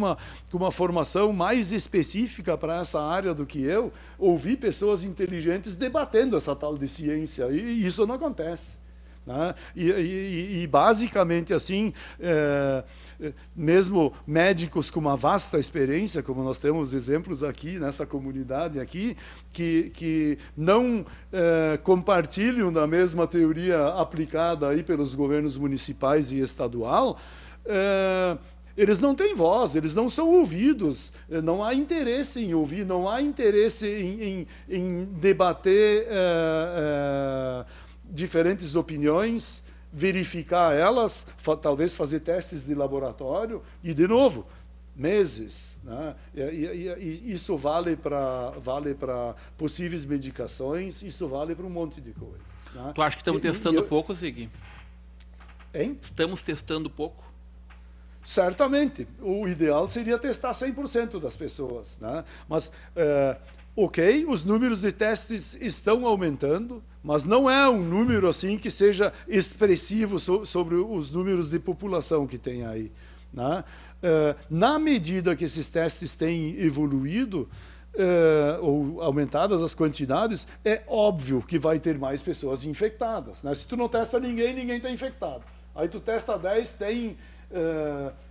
uma formação mais específica para essa área do que eu, ouvir pessoas inteligentes debatendo essa tal de ciência. E isso não acontece. né? E basicamente assim, mesmo médicos com uma vasta experiência, como nós temos exemplos aqui nessa comunidade aqui, que não compartilham da mesma teoria aplicada aí pelos governos municipais e estadual, eles não têm voz, eles não são ouvidos, não há interesse em ouvir, não há interesse em debater diferentes opiniões, verificar elas, talvez fazer testes de laboratório e, de novo, meses, né? E isso vale para possíveis medicações, isso vale para um monte de coisas, né? Tu acha que estamos testando pouco, Zig? Hein? Estamos testando pouco? Certamente. O ideal seria testar 100% das pessoas, né? Mas, ok, os números de testes estão aumentando, mas não é um número assim que seja expressivo sobre os números de população que tem aí, né? Na medida que esses testes têm evoluído, ou aumentadas as quantidades, é óbvio que vai ter mais pessoas infectadas, né? Se tu não testa ninguém está infectado. Aí tu testa 10, tem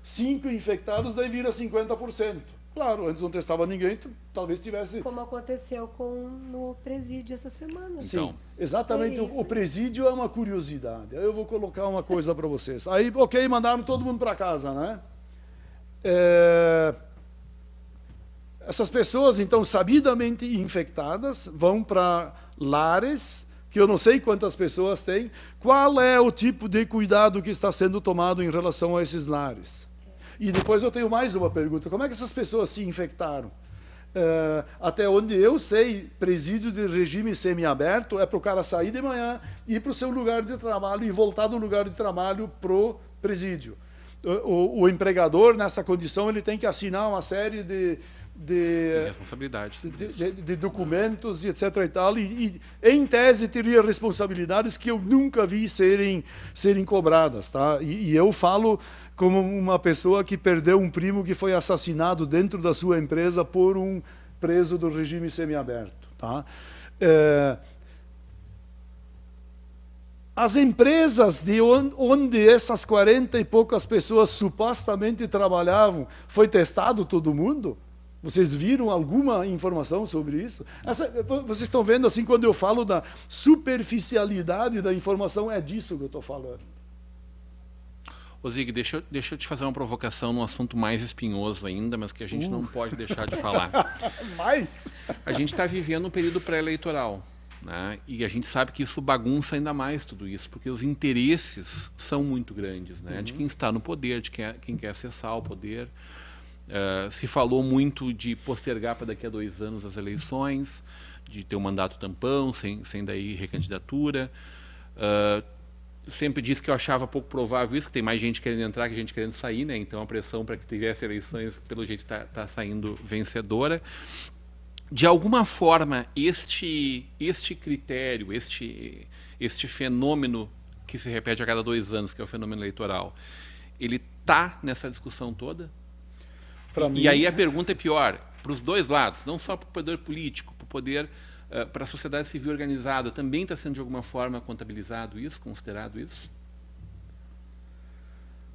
5 infectados, daí vira 50%. Claro, antes não testava ninguém, talvez tivesse... Como aconteceu no presídio essa semana. Sim, Então, exatamente. O presídio é uma curiosidade. Aí eu vou colocar uma coisa para vocês. Aí, ok, mandaram todo mundo para casa, né? Essas pessoas, então, sabidamente infectadas, vão para lares, que eu não sei quantas pessoas têm. Qual é o tipo de cuidado que está sendo tomado em relação a esses lares? E depois eu tenho mais uma pergunta. Como é que essas pessoas se infectaram? Até onde eu sei, presídio de regime semiaberto é para o cara sair de manhã, ir para o seu lugar de trabalho e voltar do lugar de trabalho para o presídio. O empregador, nessa condição, ele tem que assinar uma série de responsabilidade. De documentos e etc. e tal, e em tese teria responsabilidades que eu nunca vi serem cobradas, tá? E eu falo como uma pessoa que perdeu um primo que foi assassinado dentro da sua empresa por um preso do regime semiaberto, tá? As empresas de onde essas 40 e poucas pessoas supostamente trabalhavam, foi testado todo mundo? Vocês viram alguma informação sobre isso? Vocês estão vendo, assim, quando eu falo da superficialidade da informação, é disso que eu estou falando. Ô Zig, deixa eu te fazer uma provocação num assunto mais espinhoso ainda, mas que a gente não pode deixar de falar. Mas a gente está vivendo um período pré-eleitoral, né? E a gente sabe que isso bagunça ainda mais tudo isso, porque os interesses são muito grandes, né? De quem está no poder, de quem quer acessar o poder. Se falou muito de postergar para daqui a 2 anos as eleições, de ter um mandato tampão, sem daí recandidatura. Sempre disse que eu achava pouco provável isso, que tem mais gente querendo entrar que gente querendo sair, né? Então a pressão para que tivesse eleições, pelo jeito, está saindo vencedora. De alguma forma, este critério, este fenômeno que se repete a cada 2 anos, que é o fenômeno eleitoral, ele está nessa discussão toda? E aí a pergunta é pior, para os dois lados, não só para o poder político, para o poder, para a sociedade civil organizada, também está sendo de alguma forma contabilizado isso, considerado isso?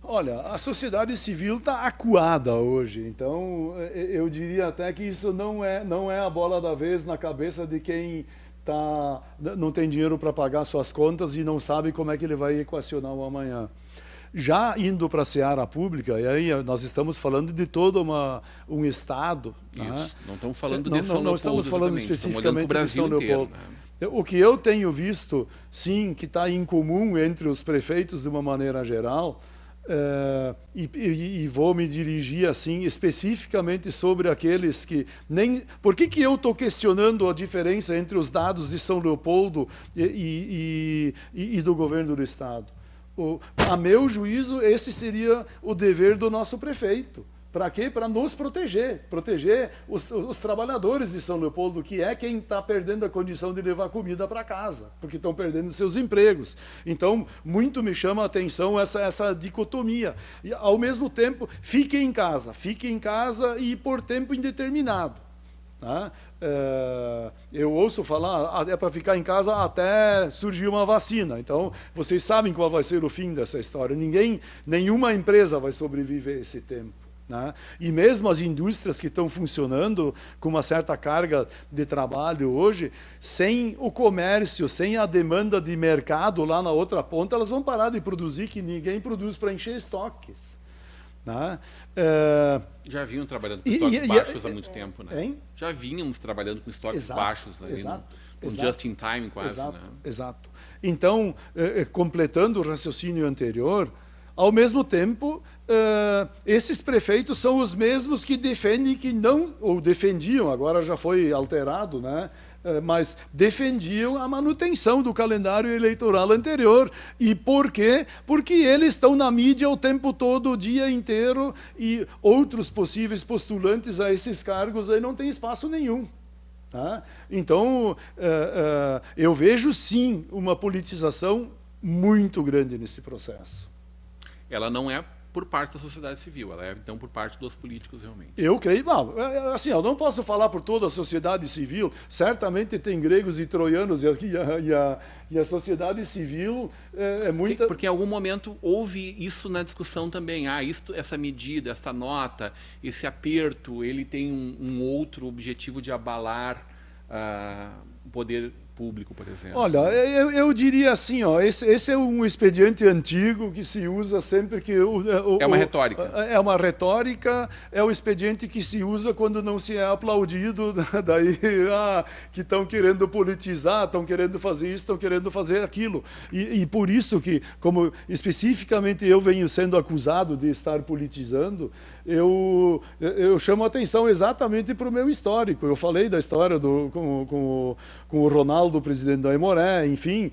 Olha, a sociedade civil está acuada hoje, então eu diria até que isso não é a bola da vez na cabeça de quem não tem dinheiro para pagar suas contas e não sabe como é que ele vai equacionar o amanhã. Já indo para a seara pública, e aí nós estamos falando de todo um Estado. Isso, né? não estamos falando de São Leopoldo. Não estamos falando especificamente de São Leopoldo. Né? O que eu tenho visto, sim, que está em comum entre os prefeitos de uma maneira geral, e vou me dirigir assim especificamente sobre aqueles que nem... Por que eu estou questionando a diferença entre os dados de São Leopoldo e do governo do Estado? A meu juízo, esse seria o dever do nosso prefeito. Para quê? Para nos proteger os trabalhadores de São Leopoldo, que é quem está perdendo a condição de levar comida para casa, porque estão perdendo seus empregos. Então, muito me chama a atenção essa dicotomia. E, ao mesmo tempo, fique em casa e por tempo indeterminado. Tá? Eu ouço falar, é para ficar em casa até surgir uma vacina. Então, vocês sabem qual vai ser o fim dessa história. Nenhuma empresa vai sobreviver esse tempo. Né? E mesmo as indústrias que estão funcionando com uma certa carga de trabalho hoje, sem o comércio, sem a demanda de mercado lá na outra ponta, elas vão parar de produzir, que ninguém produz para encher estoques. Né? Já vinham trabalhando com estoques baixos há muito tempo, né? Hein? Já vínhamos trabalhando com estoques baixos, né? Com exato. just in time quase. Exato, né? exato. Então, completando o raciocínio anterior, ao mesmo tempo, esses prefeitos são os mesmos que defendem que não, ou defendiam, agora já foi alterado, né? Mas defendiam a manutenção do calendário eleitoral anterior. E por quê? Porque eles estão na mídia o tempo todo, o dia inteiro, e outros possíveis postulantes a esses cargos aí não tem espaço nenhum. Tá? Então, eu vejo sim uma politização muito grande nesse processo. Ela não é por parte da sociedade civil, ela é então por parte dos políticos realmente. Eu creio, assim, eu não posso falar por toda a sociedade civil, certamente tem gregos e troianos e a sociedade civil é muita... Porque em algum momento houve isso na discussão também, essa medida, essa nota, esse aperto, ele tem um outro objetivo de abalar o poder público, por exemplo. Olha, eu diria assim, esse é um expediente antigo que se usa sempre que... É uma retórica. É uma retórica, é o expediente que se usa quando não se é aplaudido, daí que estão querendo politizar, estão querendo fazer isso, estão querendo fazer aquilo. E por isso que, como especificamente eu venho sendo acusado de estar politizando, eu chamo a atenção exatamente para o meu histórico. Eu falei da história com o Ronaldo, do presidente da Aimoré, enfim,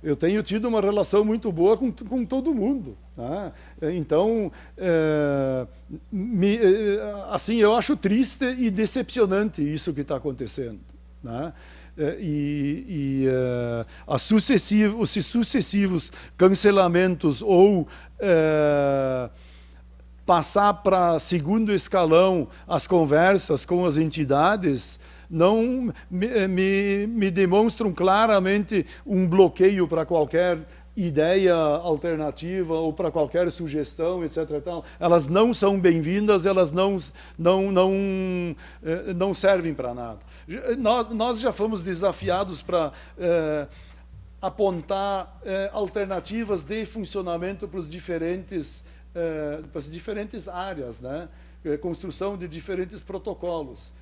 eu tenho tido uma relação muito boa com todo mundo. Tá? Então, assim, eu acho triste e decepcionante isso que está acontecendo. Tá? Os sucessivos cancelamentos ou passar para segundo escalão as conversas com as entidades não me demonstram claramente um bloqueio para qualquer ideia alternativa ou para qualquer sugestão, etc. Elas não são bem-vindas, elas não servem para nada. Nós já fomos desafiados para apontar alternativas de funcionamento para as diferentes áreas, né? Construção de diferentes protocolos.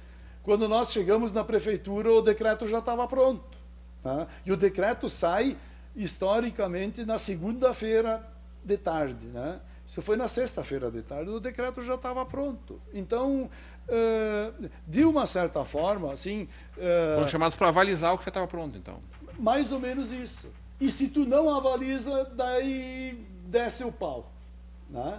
Quando nós chegamos na prefeitura, o decreto já estava pronto. Tá? E o decreto sai, historicamente, na segunda-feira de tarde. Né? Isso foi na sexta-feira de tarde, o decreto já estava pronto. Então, de uma certa forma, assim... Foram chamados para avalizar o que já estava pronto, então. Mais ou menos isso. E se tu não avaliza, daí desce o pau. Né?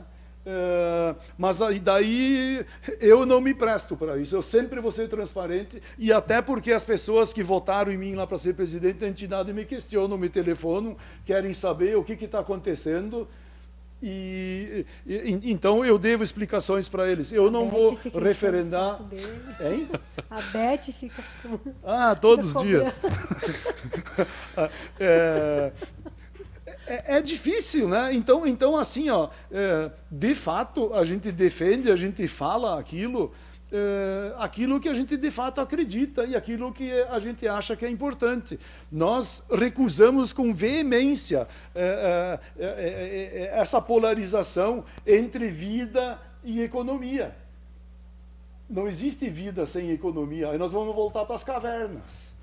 Mas daí eu não me presto para isso, eu sempre vou ser transparente, e até porque as pessoas que votaram em mim lá para ser presidente da entidade me questionam, me telefonam, querem saber o que está acontecendo, então eu devo explicações para eles. Eu não vou referendar. Hein? A Beth fica... todos os dias. É difícil, né? Então assim, de fato, a gente defende, a gente fala aquilo que a gente de fato acredita e aquilo que a gente acha que é importante. Nós recusamos com veemência essa polarização entre vida e economia. Não existe vida sem economia. Aí nós vamos voltar para as cavernas.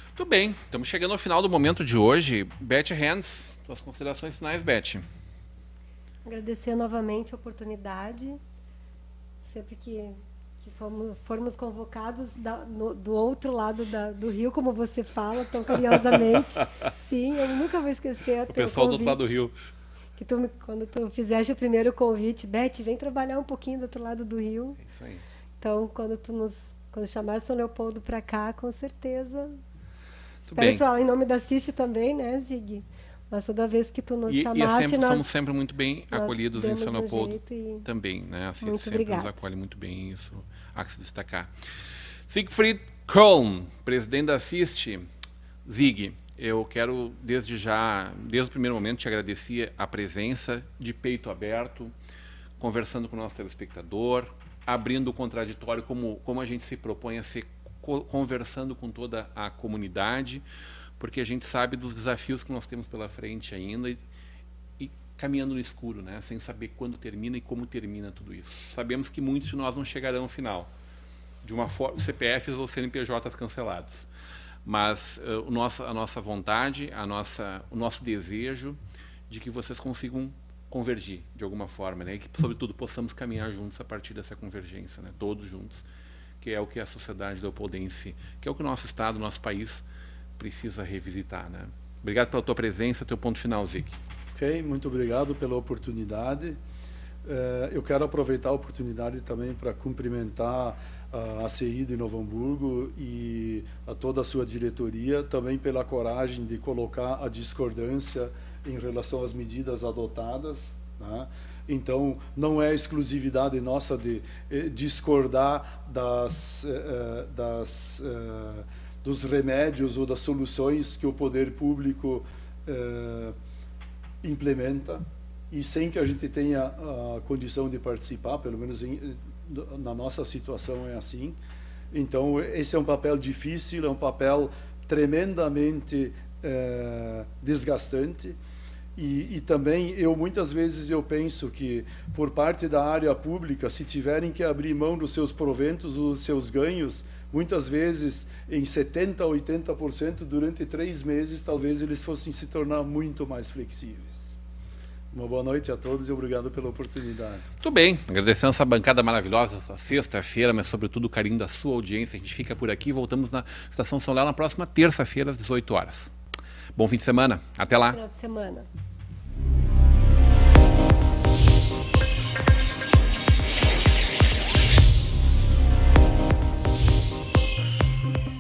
Muito bem, estamos chegando ao final do momento de hoje. Beth Hands, suas considerações finais, Beth. Agradecer novamente a oportunidade. Sempre que formos convocados do outro lado do rio, como você fala tão carinhosamente. Sim, eu nunca vou esquecer o pessoal do outro lado do rio. Que quando tu fizeste o primeiro convite, Beth, vem trabalhar um pouquinho do outro lado do rio. É isso aí. Então, quando chamasse São Leopoldo para cá, com certeza... Espero falar em nome da CIST também, né, Zig? Mas toda vez que tu nos E chamaste, nós somos sempre muito bem nós acolhidos em demos São um Leopoldo jeito e- também, né? A CIS Muito sempre nos obrigada. acolhe muito bem, isso há que se destacar. Siegfried Kroll, presidente da CIST. Zig, eu quero desde o primeiro momento, te agradecer a presença de peito aberto, conversando com o nosso telespectador, abrindo o contraditório como a gente se propõe a ser, conversando com toda a comunidade, porque a gente sabe dos desafios que nós temos pela frente ainda e caminhando no escuro, né? Sem saber quando termina e como termina tudo isso. Sabemos que muitos de nós não chegarão ao final, de uma forma, CPFs ou CNPJs cancelados. Mas a nossa vontade, o nosso desejo de que vocês consigam convergir de alguma forma, né? E que, sobretudo, possamos caminhar juntos a partir dessa convergência, né? Todos juntos, que é o que a sociedade leopoldense, que é o que o nosso Estado, o nosso país precisa revisitar, né? Obrigado pela tua presença, teu ponto final, Zig. Ok, muito obrigado pela oportunidade. Eu quero aproveitar a oportunidade também para cumprimentar a ACI de Novo Hamburgo e a toda a sua diretoria, também pela coragem de colocar a discordância em relação às medidas adotadas, né? Então, não é exclusividade nossa de discordar dos remédios ou das soluções que o poder público implementa, e sem que a gente tenha a condição de participar, pelo menos na nossa situação é assim. Então, esse é um papel difícil, é um papel tremendamente desgastante, e também muitas vezes eu penso que, por parte da área pública, se tiverem que abrir mão dos seus proventos, dos seus ganhos, muitas vezes em 70%, 80% durante 3 meses, talvez eles fossem se tornar muito mais flexíveis. Uma boa noite a todos e obrigado pela oportunidade. Muito bem, agradecendo essa bancada maravilhosa, essa sexta-feira, mas sobretudo o carinho da sua audiência. A gente fica por aqui e voltamos na Estação São Léo na próxima terça-feira, às 18 horas. Bom fim de semana, até lá. Final de semana.